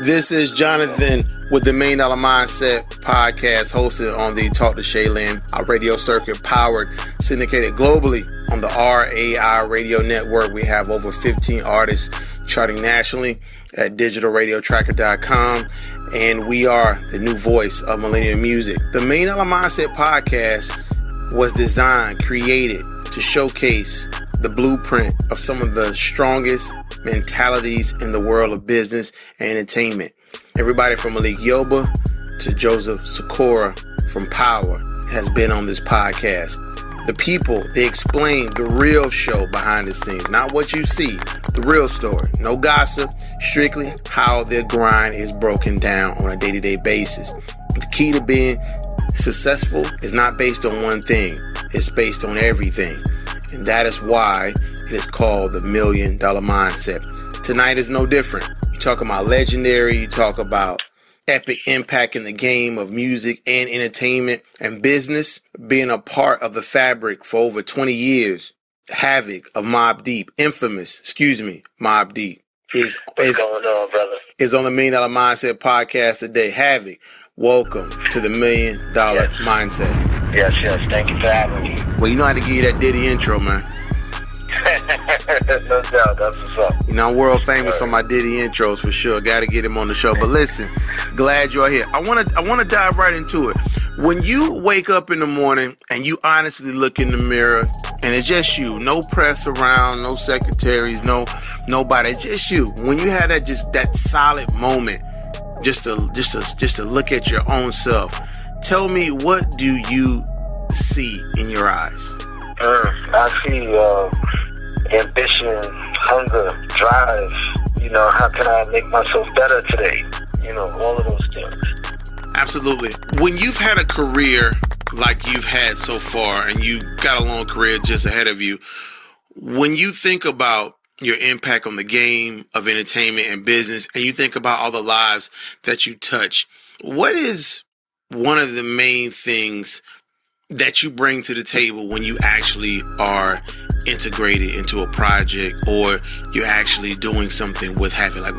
This is Jonathan with the $1 Million Mindset podcast, hosted on the Talk to Shaylin, our radio circuit, powered, syndicated globally on the RAI radio network. We have over 15 artists charting nationally at digitalradiotracker.com, and we are the new voice of millennial music. The $1 Million Mindset podcast was designed, created to showcase the blueprint of some of the strongest mentalities in the world of business and entertainment. Everybody from Malik Yoba to Joseph Sikora from Power has been on this podcast. The people, they explain the real show behind the scenes, not what you see, the real story. No gossip, strictly how their grind is broken down on a day-to-day basis. The key to being successful is not based on one thing, it's based on everything. And that is why it is called the $1 Million Mindset. Tonight is no different. You talk about legendary, you talk about epic impact in the game of music and entertainment and business, being a part of the fabric for over 20 years. HAVOC of Mobb Deep, Mobb Deep is going on, brother? Is on the $1 Million Mindset podcast today. HAVOC, welcome to the $1 Million Mindset. Yes, thank you for having me. Well, you know how to give you that Diddy intro, man. No doubt, that's what's up. You know, I'm world famous for my Diddy intros for sure. Got to get him on the show. But listen, glad you're here. I want to dive right into it. When you wake up in the morning and you honestly look in the mirror and it's just you, no press around, no secretaries, nobody, it's just you. When you have that solid moment, just to look at your own self, tell me, what do you see in your eyes? I see ambition, hunger, drive. How can I make myself better today? All of those things. Absolutely. When you've had a career like you've had so far, and you've got a long career just ahead of you, when you think about your impact on the game of entertainment and business, and you think about all the lives that you touch, what is one of the main things that you bring to the table when you actually are integrated into a project or you're actually doing something with HAVOC? Like,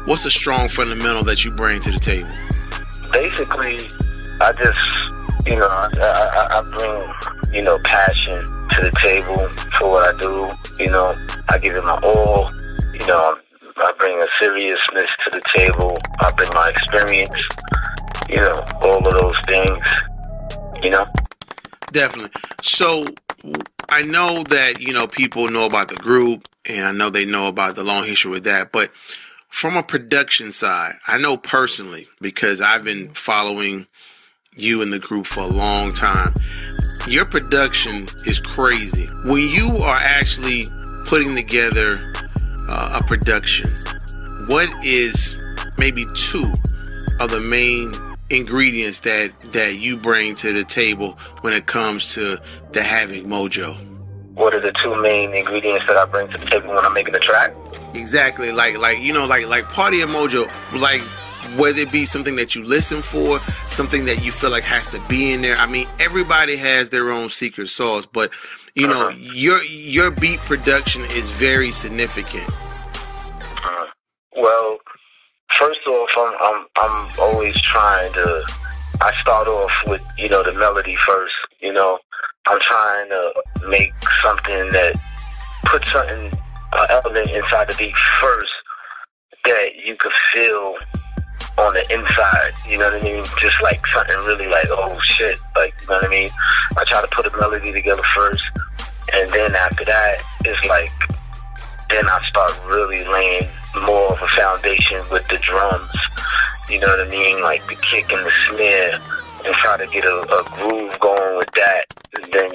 what's the strong fundamental that you bring to the table? Basically, I just, I bring, passion to the table for what I do. I give it my all. I bring a seriousness to the table. I bring my experience. All of those things. Definitely. So I know that, people know about the group, and I know they know about the long history with that. But from a production side, I know personally, because I've been following you and the group for a long time, your production is crazy. When you are actually putting together a production, what is maybe two of the main ingredients that you bring to the table when it comes to the HAVOC mojo? What are the two main ingredients that I bring to the table when I'm making a track? Exactly, like party and mojo, like whether it be something that you listen for, something that you feel like has to be in there. I mean, everybody has their own secret sauce, but your beat production is very significant. Well, first off, I'm always trying to. I start off with the melody first. I'm trying to make something that puts something element inside the beat first that you could feel on the inside. You know what I mean? Just like something really like, oh shit, like, you know what I mean? I try to put a melody together first, and then after that, it's like, then I start really laying more of a foundation with the drums. You know what I mean? Like the kick and the snare, and try to get a groove going with that. And then,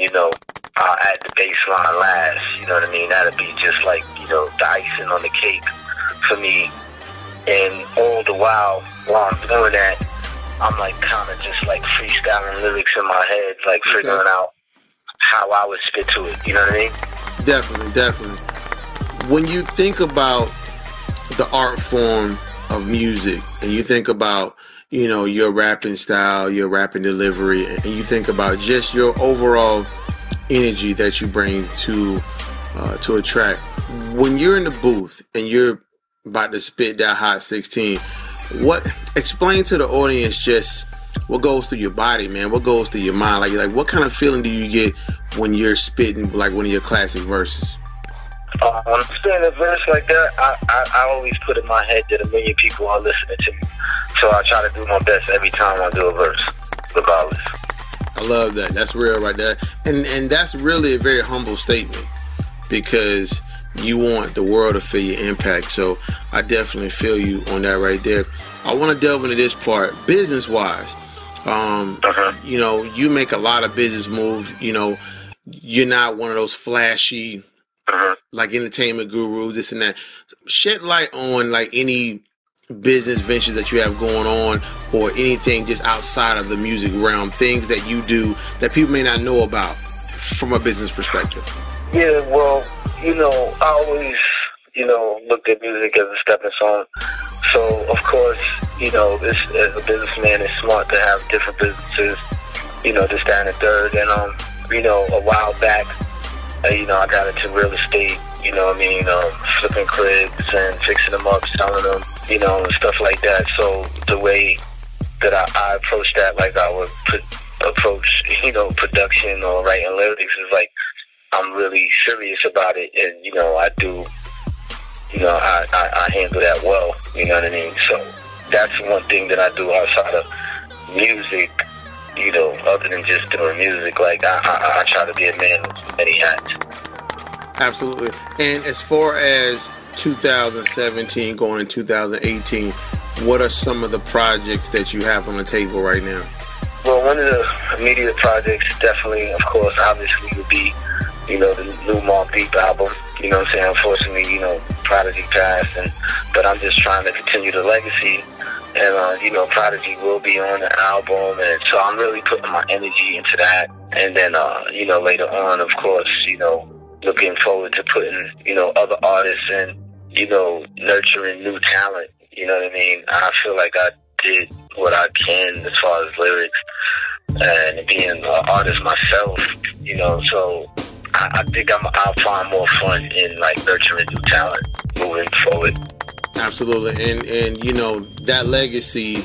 I'll add the bass line last. You know what I mean? That'll be just like, the icing on the cake for me. And all the while I'm doing that, I'm like kind of just like freestyling lyrics in my head, like figuring out how I would spit to it. You know what I mean? Definitely. When you think about the art form of music, and you think about, your rapping style, your rapping delivery, and you think about just your overall energy that you bring to a track, when you're in the booth and you're about to spit that hot 16. Explain to the audience just what goes through your body, man. What goes through your mind? Like what kind of feeling do you get when you're spitting like one of your classic verses? I'm spitting a verse like that. I always put in my head that 1 million people are listening to me, so I try to do my best every time I do a verse, regardless. I love that. That's real right there, and that's really a very humble statement, because you want the world to feel your impact. So I definitely feel you on that right there. I want to delve into this part, business-wise. You know, you make a lot of business moves. You know, you're not one of those flashy, like entertainment gurus, this and that. Shed light on like any business ventures that you have going on, or anything just outside of the music realm, things that you do that people may not know about from a business perspective. Yeah, well, you know, I always, you know, looked at music as a stepping stone. So, of course, you know, as a businessman, it's smart to have different businesses, you know, this, that, and the third. And, you know, a while back, you know, I got into real estate, you know what I mean, flipping cribs and fixing them up, selling them, you know, and stuff like that. So the way that I approach that, like I would approach, you know, production or writing lyrics, is like, I'm really serious about it, and, you know, I do, you know, I handle that well, you know what I mean? So that's one thing that I do outside of music, you know, other than just doing music. Like, I try to be a man with many hats. Absolutely. And as far as 2017 going in 2018, what are some of the projects that you have on the table right now? Well, one of the immediate projects, definitely, of course, obviously, would be, you know, the new Mobb Deep album. You know what I'm saying? Unfortunately, you know, Prodigy passed, but I'm just trying to continue the legacy. And, you know, Prodigy will be on the album, and so I'm really putting my energy into that. And then, you know, later on, of course, you know, looking forward to putting, you know, other artists and, you know, nurturing new talent. You know what I mean? I feel like I did what I can as far as lyrics and being an artist myself, you know, so I think I'll find more fun in like nurturing new talent moving forward. Absolutely. And you know, that legacy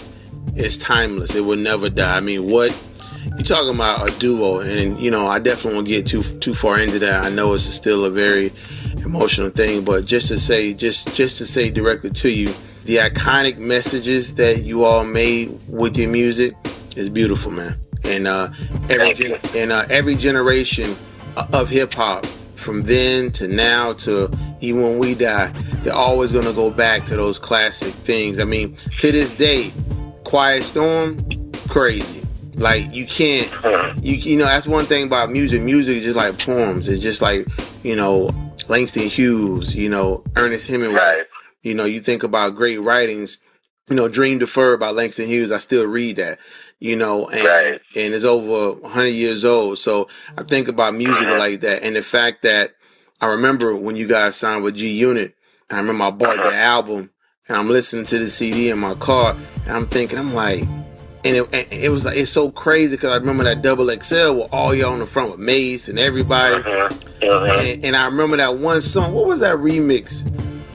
is timeless. It will never die. I mean, what you're talking about, a duo, and you know, I definitely won't get too far into that. I know it's still a very emotional thing, but just to say directly to you, the iconic messages that you all made with your music is beautiful, man. And every generation of hip hop, from then to now to even when we die, they're always gonna go back to those classic things. I mean, to this day, Quiet Storm, crazy. Like, you can't, you know, that's one thing about music. Music is just like poems. It's just like, you know, Langston Hughes, you know, Ernest Hemingway. Right. You know, you think about great writings, you know, Dream Deferred by Langston Hughes. I still read that, you know, and it's over 100 years old. So I think about music like that. And the fact that I remember when you guys signed with G Unit, I remember I bought the album and I'm listening to the CD in my car, and I'm thinking, I'm like, and it was like, it's so crazy, because I remember that Double XL with all y'all on the front with Mace and everybody. And I remember that one song. What was that remix?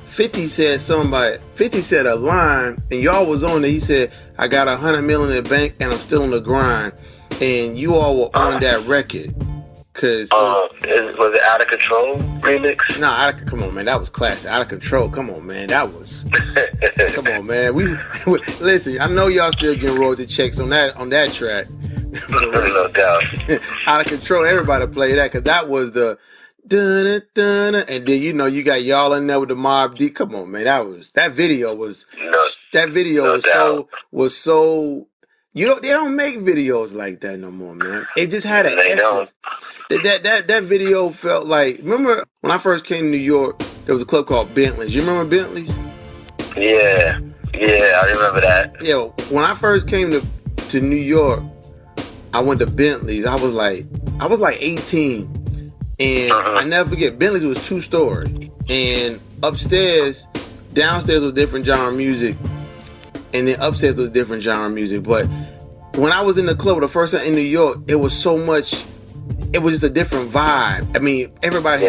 50 said something about 50 said a line, and y'all was on it. He said, I got $100 million in the bank and I'm still on the grind. And you all were on that record. Cause was it Out of Control remix? Nah, come on, man, that was classic. Out of Control, come on, man, that was. Come on, man. We listen. I know y'all still getting royalty checks on that track. No doubt. Out of Control, everybody play that, cause that was the dun dun, and then you know you got y'all in there with the Mobb Deep. Come on, man, that video was so. They don't make videos like that no more, man. It just had an essence. That video felt like, remember when I first came to New York, there was a club called Bentley's. You remember Bentley's? Yeah, I remember that. Yeah, when I first came to New York, I went to Bentley's. I was like 18, and I never forget, Bentley's was 2-story, and downstairs was different genre music, and then upstairs was different genre music. But when I was in the club the first time in New York, it was so much it was just a different vibe. I mean, everybody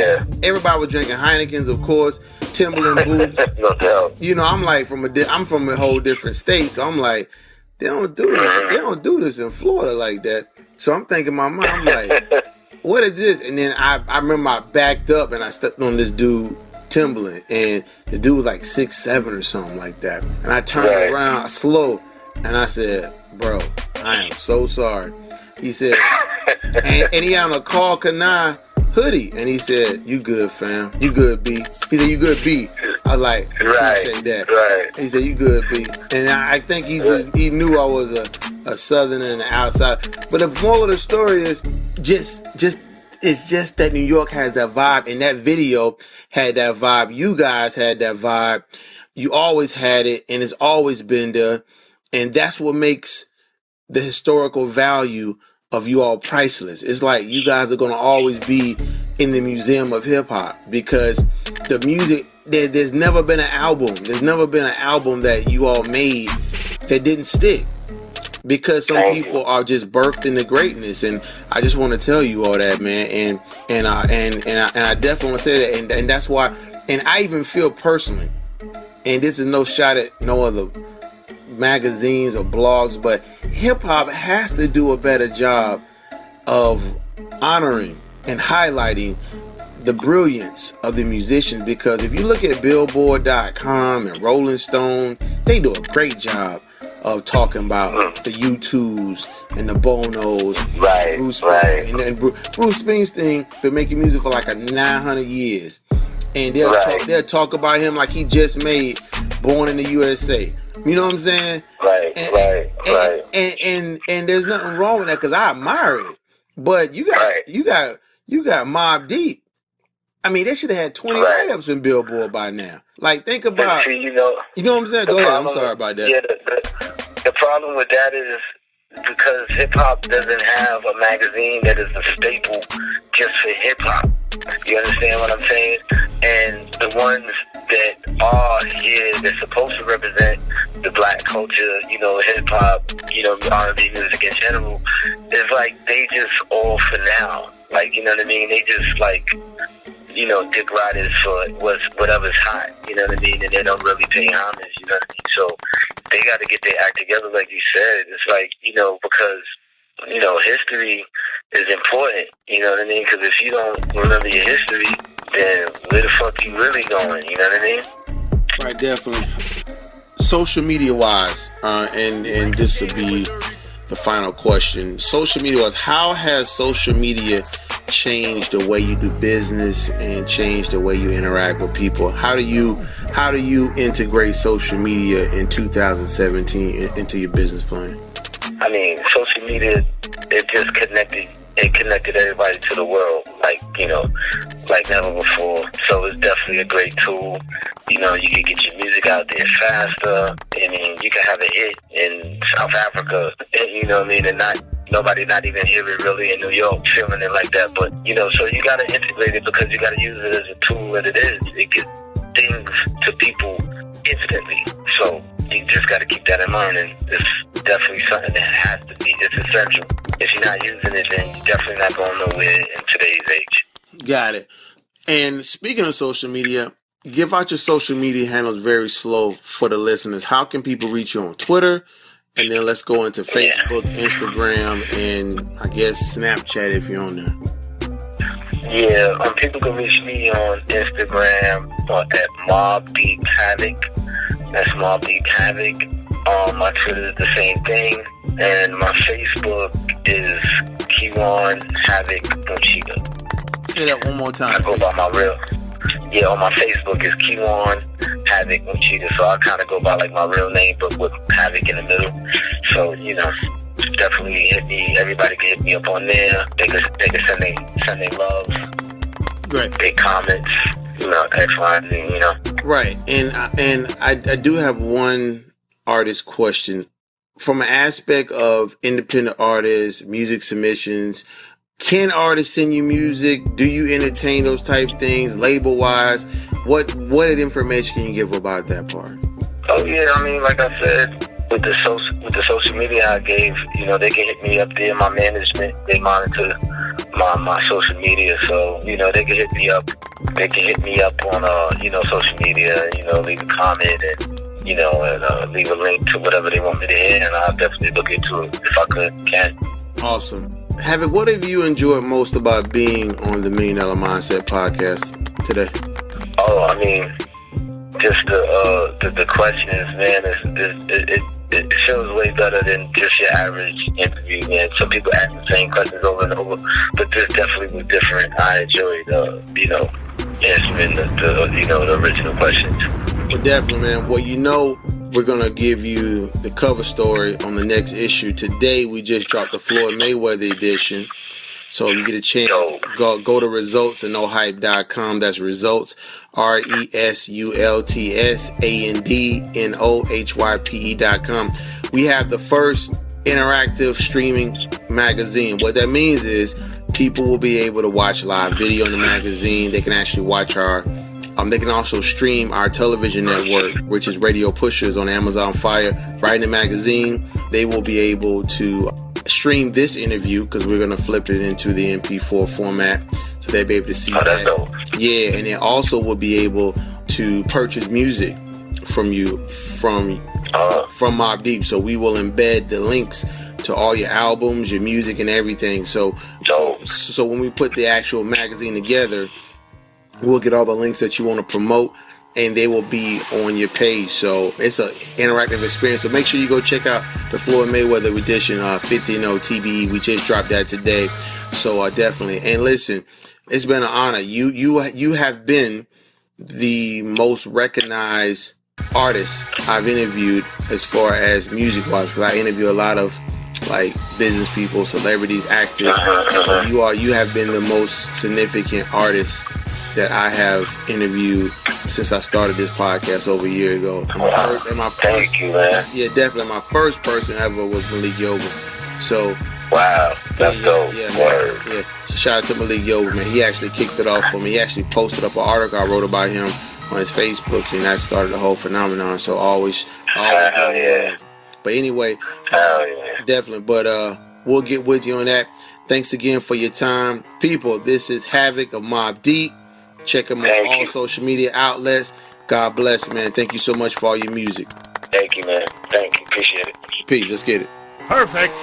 was drinking Heinekens, of course, Timberland boots. No doubt. You know, I'm like I'm from a whole different state, so I'm like, they don't do this in Florida like that. So I'm thinking in my mind, I'm like, what is this? And then I remember I backed up and I stepped on this dude, Timberland, and the dude was like 6'7" or something like that. And I turned around slow and I said, bro, I am so sorry. He said, and he had on a Carl Kanai hoodie, and he said, you good, fam. You good, B. He said, you good, B. I was like, appreciate that. Right. He said, you good, B. And I think he knew I was a Southerner and an outsider. But the moral of the story is it's just that New York has that vibe, and that video had that vibe. You guys had that vibe. You always had it, and it's always been there. And that's what makes the historical value of you all priceless. It's like you guys are going to always be in the museum of hip hop, because the music, there's never been an album. There's never been an album that you all made that didn't stick, because some people are just birthed into greatness. And I just want to tell you all that, man. And I definitely want to say that. And that's why, and I even feel personally, and this is no shot at no other magazines or blogs, but hip hop has to do a better job of honoring and highlighting the brilliance of the musicians, because if you look at Billboard.com and Rolling Stone, they do a great job of talking about the U2s and the Bonos, Bruce Springsteen. And Bruce Springsteen been making music for like 900 years, and they'll talk about him like he just made Born in the USA. You know what I'm saying? Right. And there's nothing wrong with that, because I admire it. But you got Mobb Deep. I mean, they should have had 20 write-ups in Billboard by now. Like, think about, you know what I'm saying? Go ahead. I'm sorry about that. Yeah, the problem with that is because hip-hop doesn't have a magazine that is a staple just for hip-hop. You understand what I'm saying? And the ones that are here, they're supposed to represent the black culture, you know, hip-hop, you know, R&B music in general, it's like they just all for now. Like, you know what I mean? They just like, you know, dick riders for whatever's hot, you know what I mean? And they don't really pay homage, you know what I mean? So they got to get their act together, like you said. It's like, you know, because, you know, history is important, you know what I mean? Because if you don't remember your history, then where the fuck you really going, you know what I mean? Right, definitely. Social media wise, and this will be the final question. Social media wise, how has social media changed the way you do business and changed the way you interact with people? How do you integrate social media in 2017 into your business plan? I mean, social media, it just connected everybody to the world, like, you know, like never before. So it's definitely a great tool. You know, you can get your music out there faster. I mean, you can have a hit in South Africa, you know what I mean, and nobody not even hear it really in New York, feeling it like that. But, you know, so you got to integrate it, because you got to use it as a tool that it is. It gets things to people instantly. So you just got to keep that in mind, and it's definitely something that has to be. It's essential. If you're not using it, then you're definitely not going nowhere in today's age. Got it. And speaking of social media, give out your social media handles very slow for the listeners. How can people reach you on Twitter? And then let's go into Facebook, Instagram, and I guess Snapchat if you're on there. Yeah, people can reach me on Instagram at Mobb Deep HAVOC. That's Mobb Deep HAVOC. My Twitter is the same thing. And my Facebook is Kiwan HAVOC Mochida. Say that one more time. I go by my real. Yeah, on my Facebook is Kiwan HAVOC Mochida. So I kind of go by like my real name, but with HAVOC in the middle. So, you know, definitely hit me. Everybody can hit me up on there. They can send their love. Right. Their comments. You know, X, Y, Z, you know. Right. And I do have one artist question. From an aspect of independent artists, music submissions, can artists send you music? Do you entertain those type things, label-wise? What information can you give about that part? Oh, yeah, I mean, like I said, with the social media I gave, you know, they can hit me up there. My management, they monitor my social media, so they can hit me up. They can hit me up on social media. Leave a comment and leave a link to whatever they want me to hear, and I'll definitely look into it if I can. Awesome. Havoc, what have you enjoyed most about being on the $1 Million Mindset podcast today? Oh, I mean, just the questions, man. It feels way better than just your average interview, man. Some people ask the same questions over and over, but this definitely was different. I enjoyed, answering the original questions. Well, definitely, man. Well, we're going to give you the cover story on the next issue. Today, we just dropped the Floyd Mayweather edition. So if you get a chance, go to results and nohype.com. That's results, RESULTSANDNOHYPE.com. We have the first interactive streaming magazine. What that means is people will be able to watch live video in the magazine. They can actually watch they can also stream our television network, which is RADIOPUSHERS on Amazon Fire. Right in the magazine, they will be able to stream this interview because we're going to flip it into the MP4 format, so they'll be able to see that. Yeah, and they also will be able to purchase music from Mobb Deep. So we will embed the links to all your albums, your music, and everything. So when we put the actual magazine together, we'll get all the links that you want to promote, and they will be on your page. So it's an interactive experience. So make sure you go check out the Floyd Mayweather edition, 15 TBE. We just dropped that today. So definitely. And listen, it's been an honor. You have been the most recognized artist I've interviewed as far as music wise, because I interview a lot of like business people, celebrities, actors. You have been the most significant artist that I have interviewed since I started this podcast over a year ago. Thank you, man. Yeah, definitely. My first person ever was Malik Yoba. So wow, that's dope. Yeah. Shout out to Malik Yoba, man. He actually kicked it off for me. He actually posted up an article I wrote about him on his Facebook, and that started the whole phenomenon. So always. Yeah. But anyway, definitely. But we'll get with you on that. Thanks again for your time, people. This is Havoc of Mobb Deep. Check him on all social media outlets. God bless, man. Thank you so much for all your music. Thank you, man. Thank you. Appreciate it. Peace. Let's get it. Perfect.